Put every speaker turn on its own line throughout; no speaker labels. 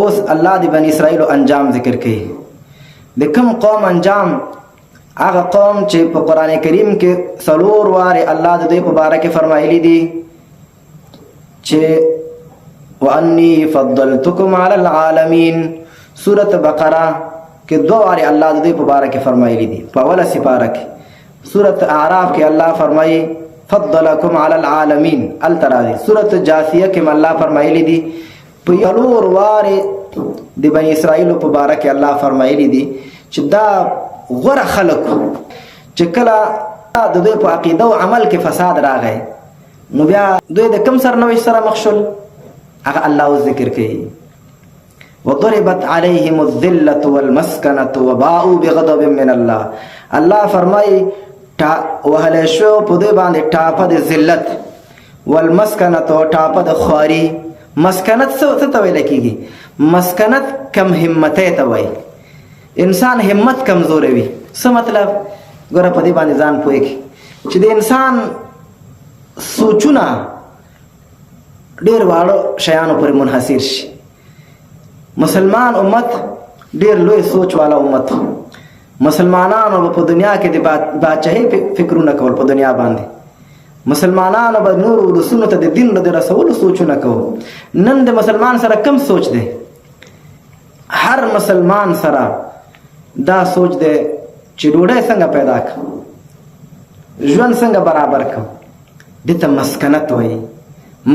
اوس الله د بنی اسرائیل انجام ذکر کوي. د کوم قوم انجام؟ هغه قوم چې په قران کریم کې 4 واره الله د دوی په باره کې فرمایلی دي چې وانی فضلتکم علی العالمین. سورۃ بقره کې 2 واره الله د دوی په باره کې فرمایلی دي. په اوله سپاره کې سورۃ اعراف کې الله فرمایي فضلکم علی العالمین. التراضی سورۃ جاثیه کې الله فرمایلی دي په 4 واره د بنی اسرائیل په باره کې الله فرمایلی دي چې دا غره خلق چې کله د دوی په عقیده او عمل کې فساد راغی نو بیا دوی د کم سرنوشت سره مخ شول؟ هغه الله ذکر کوي وضربت عليهم الذلة والمسكنة وباءوا بغضب من الله. الله فرمایي وهل شو په دوی باندې ټاپه د ذلت والمسكنة ټاپه د خواري. مسکنت څه ته ویل کیږي؟ مسکنت کم همته ته وایي. انسان همت کمزور وي. څه مطلب؟ ګوره په دې باندې ځان پوهیږي چې د انسان سوچونه ډېر واړو شیانو پورې منحصر شي. مسلمان امت ډېر لوی سوچ والا امت. مسلمانانو په دنیا کې د بادشاهي فکرونه کول په دنیا باندې. مسلمانانو به نور ولسونو ته د دین د رسولو سوچونه کوو. نن د مسلمان سره کم سوچ دی؟ هر مسلمان سره دا سوچ دی چې ډوډۍ څنګه پیدا کړم، ژوند څنګه برابر کړم. دې ته مسکنت وایي.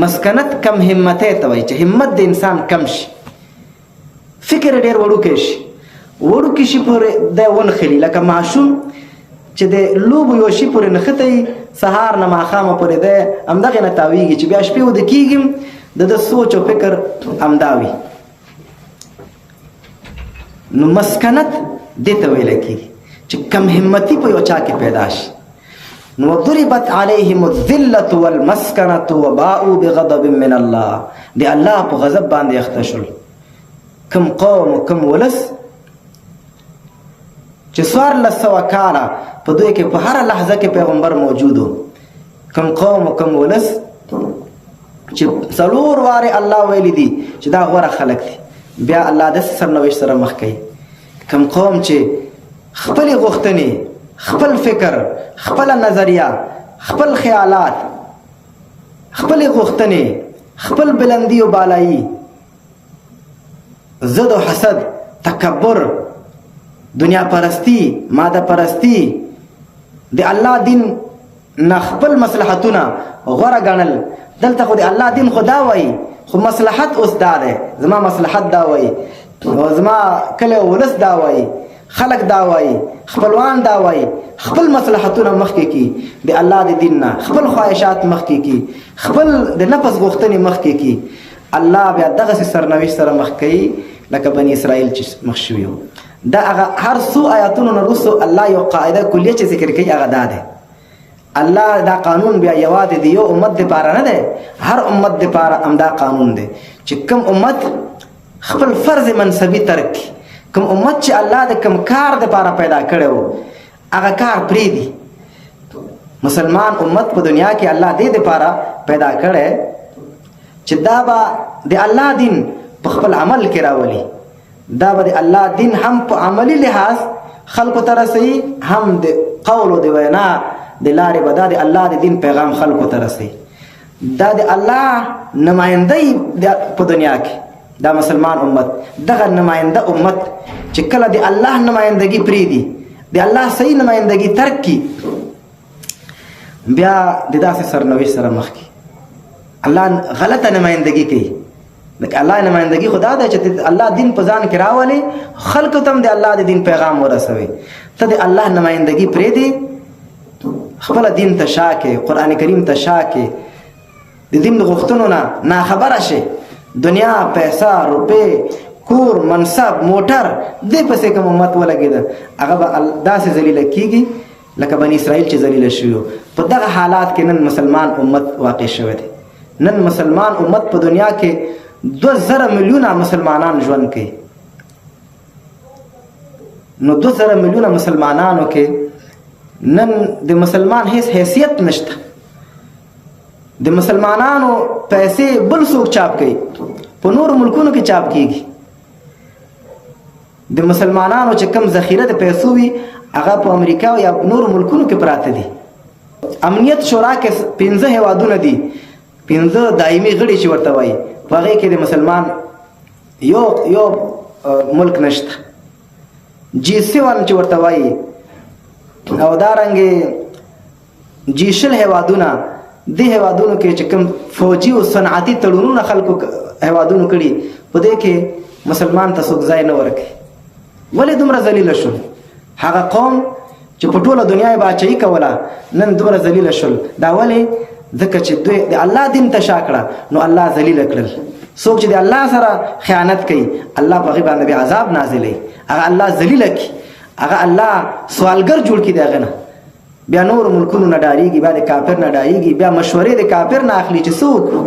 مسکنت کم همته ته وایي چې همت د انسان کم شي، فکر ډېر وړوکی شي. وړوکی شي پورې دی ونښلي لکه ماشوم چې د لوبو یو شي پورې نښتی سهار نه ماښامه پورې دی همدغې نه تاویږي چې بیا شپې وده کېږي د ده سوچ او فکر همدا وي. نو مسکنت دې ته ویل کېږي چې کم همتي په یو چا کې پیدا شي. نو ضربت علیهم الذلة والمسکنة وباءوا بغضب من الله. د الله په غضب باندې اخته شول. کم قوم او کم ولس چې 1400 کاله په دوی کې په هر لحظه کې پیغمبر موجود و. کم قوم او کم ولس چې 4 واره الله ویلی دي چې دا غوره خلق دي، بیا الله د سرنوشت سره مخ کوي. کم قوم چې خپل غوښتنې، خپل فکر، خپل نظریه، خپل خیالات، خپل غوښتنې، خپل بلندی او بالایی، زد و حسد، تکبر، دنیا پرستی، ماده پرستی، د الله دین نه خپل مصلحتونه غوره ګڼل. دلته خو د الله دین خو دا وایي، خو مصلحت اوس دا دی، زما مصلحت دا وایي، زما کلی ولس دا وایي، خلق دا وایي، خپلوان دا وایي. خپل مصلحتونه مخکې کی د الله د دین نه، خپل خواهشات مخکې کی، خپل د نفس غوښتنې مخکې کی. الله بیا دغسې سرنوشت سره مخ کوي لکه بني اسرائیل چې مخ شوي وو. دا هغه هر څو آیاتونو نه وروسته الله یو قاعده کلیه چې ذکر کوي هغه دا دی. الله دا قانون بیا یوازې د یو امت دپاره نه دی، هر امت دپاره همدا قانون دی چې کوم امت خپل فرض منصبي ترک کړي، کوم امت چې الله د کوم کار دپاره پیدا کړی و هغه کار پرېږدي. مسلمان امت په دنیا کې الله دې دپاره پیدا کړی چې دا به د الله دین په خپل عمل کې راولي. دا به د الله دین هم په عملی لحاظ خلکو ته رسوي، هم د قول او د وینا د لارې به دا د الله د دین پیغام خلکو ته رسوي. دا د الله نمایندهی په دنیا کې دا مسلمان امت، دغه نماینده امت چې کله د الله نمایندګي پرېږدي، د الله صحیح نمایندګي ترک کړي، بیا د داسې سرنوشت سره مخ کړي. الله غلطه نمایندګي کوي. لکه الله نمایندګي خدا ده چې الله دین په ځان کې راولي، خلکو ته هم د الله د دین پیغام ورسوي. ته د الله نمایندګي پرېږدي، خپل دین ته شا کې، قرآن کریم ته شا کې، د دین د غوښتنو نه ناخبره شي. دنیا، پیسه، روپۍ، کور، منصب، موټر، دې پسې کوم امت ولګېده هغه به داسې ذلیله کېږي لکه بني اسرائیل چې ذلیله شوي وو. په دغه حالات کې نن مسلمان امت واقع شوی دی. نن مسلمان امت په دنیا کې 2,000 میلیونه مسلمانان ژوند کوي. نو 2,000 میلیونه مسلمانانو کې نن د مسلمان هیڅ حیثیت نشته. د مسلمانانو پیسې بل څوک چاپ کوي، په نورو ملکونو کې چاپ کیږي. د مسلمانانو چې کم ذخیره د پیسو وي هغه په امریکا یا نور ملکونو کې پراته دي. امنیت شورا کې 15 هیوادونه دي، 15 دایمي غړي چې ورته وایي، په هغې کې د مسلمان یو ملک نشته. G7 چې ورته وایي او دارنګې G20 هیوادونه، دې هیوادونو کې چې کوم فوجي او صنعتي تړونونه خلکو هیوادونو کړي، په دې کې مسلمان ته څوک ځای نه ورکوي. ولې دومره ذلیله شول؟ هغه قوم چې په ټوله دنیا یې باچایي کوله نن دومره ذلیله شول. دا ولې؟ ځکه چې دوی د الله دین ته شا کړه نو الله ذلیله کړل. څوک چې د الله سره خیانت کوي الله په هغې باندې عذاب نازلوي، هغه الله ذلیله کړي، هغه الله سوالګر جوړ کړي د هغه نه. بیا نور ملکونو نه ډارېږي، بیا د کافر نه ډارېږي، بیا مشورې د کافر نه اخلي چې څه وکړو.